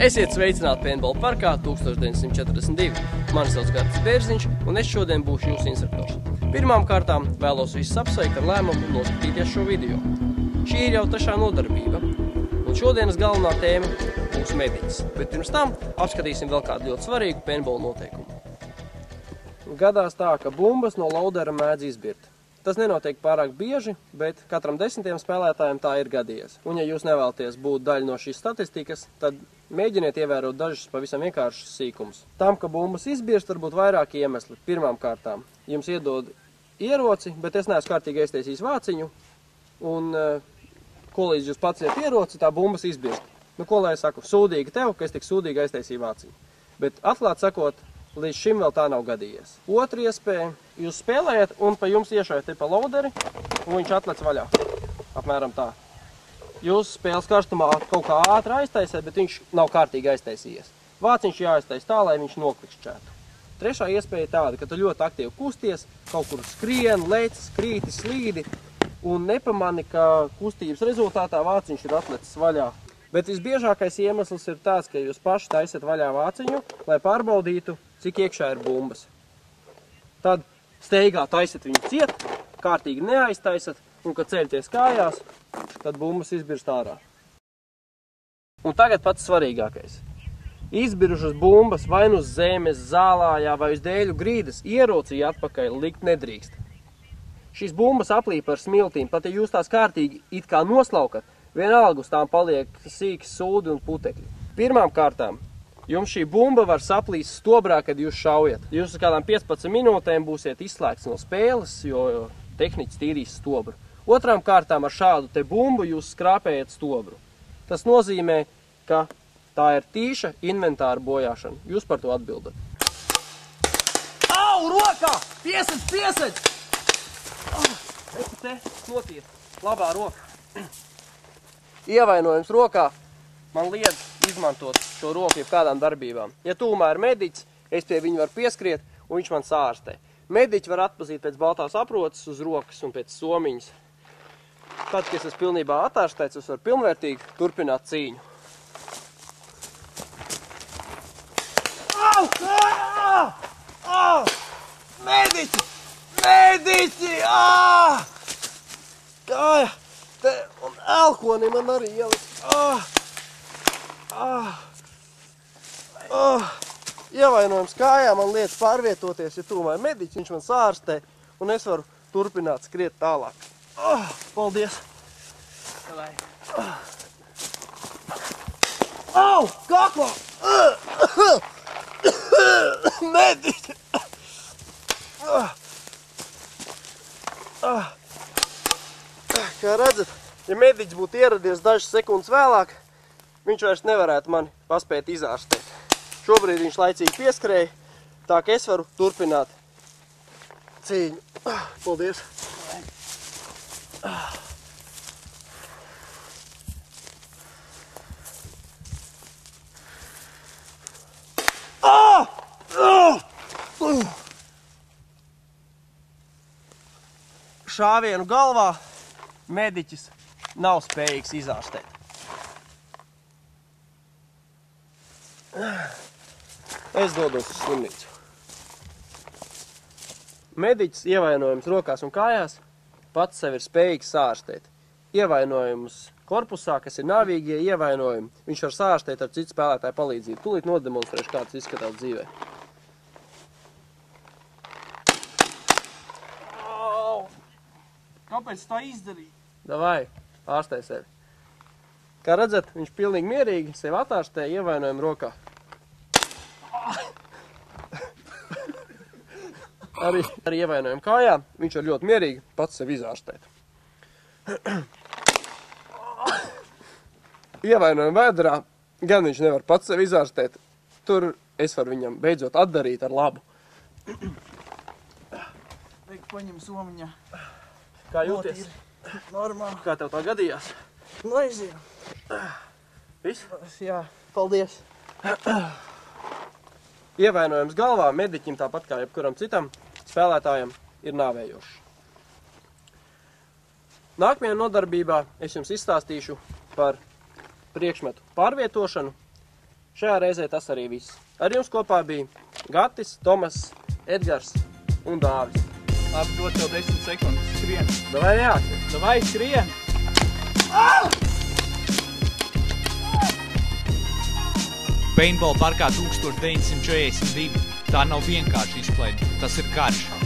Esiet sveicināti Paintball parkā 1942. Mani sauc Gards Bērziņš, un es šodien būšu jūsu instruktors. Pirmām kārtām vēlos visus apsveikt ar lēmumu noskatīties šo video. Šī ir jau trešā nodarbība, un šodienas galvenā tēma būs mediķis. Bet pirms tam apskatīsim vēl kādu ļoti svarīgu paintball noteikumu. Gadās tā, ka bumbas no laudera mēdz izbirt. Tas nenotiek pārāk bieži, bet katram 10 spēlētājiem tā ir gadījies. Un ja jūs nevēlaties būt daļa no šīs statistikas, tad mēģiniet ievērot dažus pavisam vienkāršus sīkumus. Tam, ka bumbas izbirst, var būt vairāki iemesli. Pirmām kārtām jums iedod ieroci, bet es neesmu kārtīgi aiztaisījis vāciņu, un ko līdz jūs paciet ieroci, tā bumbas izbirst. Nu, ko lai es saku? Sūdīgi tev, ka es tik sūdīgi aiztaisīju vāciņu. Bet atklāt sakot, līdz šim vēl tā nav gadījies. Otra iespēja, jūs spēlējat un pa jums iešājat te pa lauderi, un viņš atlec vaļā. Apmēram tā. Jūs spēles karstumā kaut kā ātri aiztaisiet, bet viņš nav kārtīgi aiztaisījies. Vāciņš jāaiztais tā, lai viņš noklikšķētu. Trešā iespēja tāda, ka tu ļoti aktīvi kusties, kaut kur skrien, lec, krīti, slīdi, un nepamani, ka kustības rezultātā vāciņš ir atlecis vaļā. Bet visbiežākais iemesls ir tāds, ka jūs paši taisat vaļā vāciņu, lai pārbaudītu, cik iekšā ir bumbas. Tad steigā taisat viņu ciet, kārtīgi neaiztaisat, un kad ceļties kājās, tad bumbas izbirst ārā. Un tagad pats svarīgākais. Izbirušas bumbas vai nu uz zemes, zālājā vai uz dēļu grīdas ierocī atpakaļ likt nedrīkst. Šīs bumbas aplīp ar smiltīm, pat ja jūs tās kārtīgi it kā noslaukat, vienalga uz tām paliek sīki sūdi un putekļi. Pirmām kārtām jums šī bumba var saplīst stobrā, kad jūs šaujat. Jūs uz kādām 15 minūtēm būsiet izslēgts no spēles, jo tehniķis tīrīs stobru. Otrām kārtām ar šādu te bumbu jūs skrāpējat stobru. Tas nozīmē, ka tā ir tīša inventāra bojāšana. Jūs par to atbildat. Au, rokā! Piesac! Esi te, notīri. Labā roka. Ievainojums rokā man liedz izmantot šo roku jebkādām darbībām. Ja tūmā ir mediķis, es pie viņa varu pieskriet un viņš man sārstē. Mediķi var atpazīt pēc baltās aproces uz rokas un pēc somiņas. Tad, kad es esmu pilnībā atārstēts, es varu pilnvērtīgi turpināt cīņu. Au! Mediķi! Kāja! Te, un elkoni man arī ielikt. Ievainojums kājā man liek pārvietoties, ja tūmā ir mediķis, viņš man sārstē, un es varu turpināt skriet tālāk. Paldies! Au! Kaklā! Mediķi! Kā redzat, ja mediķis būtu ieradies dažas sekundes vēlāk, viņš vairs nevarētu mani paspēt izārstēt. Šobrīd viņš laicīgi pieskrēja, tā ka es varu turpināt cīņu. Paldies! Šāvienu galvā mediķis nav spējīgs izārstēt. Es dodos uz slimnīcu. Mediķis ievainojums rokās un kājās pats sev ir spējīgs sārstēt. Ievainojums korpusā, kas ir nāvīgie ievainojumi, viņš var sārstēt ar citu spēlētāju palīdzību. Tūlīt nodemonstrēšu, kā tas izskatās dzīvē. Kāpēc tā izdarīja? Davai, ārstē sevi. Kā redzat, viņš pilnīgi mierīgi sevi atārstē ievainojumu rokā. Arī ievainojumu kājā viņš var ļoti mierīgi pats sevi izārstēt. Ievainojumu vēderā gan viņš nevar pats sevi izārstēt. Tur es varu viņam beidzot atdarīt ar labu. Vajag paņem somiņā. Kā jūties? Normāli. Kā tev tā gadījās? Nezinu. Viss? Jā, paldies. Ievainojums galvā mediķim, tāpat kā jebkuram citam spēlētājam, ir nāvējošs. Nākamajā nodarbībā es jums izstāstīšu par priekšmetu pārvietošanu Šajā reizē tas arī viss. Ar jums kopā bija Gatis, Tomas, Edgars un Dāvis. Labi, dod tev 10 sekundes, skrien. Davai jāk! Davai, skrien! Paintball parkā 1942. Tā nav vienkārši izklaide, tas ir karš.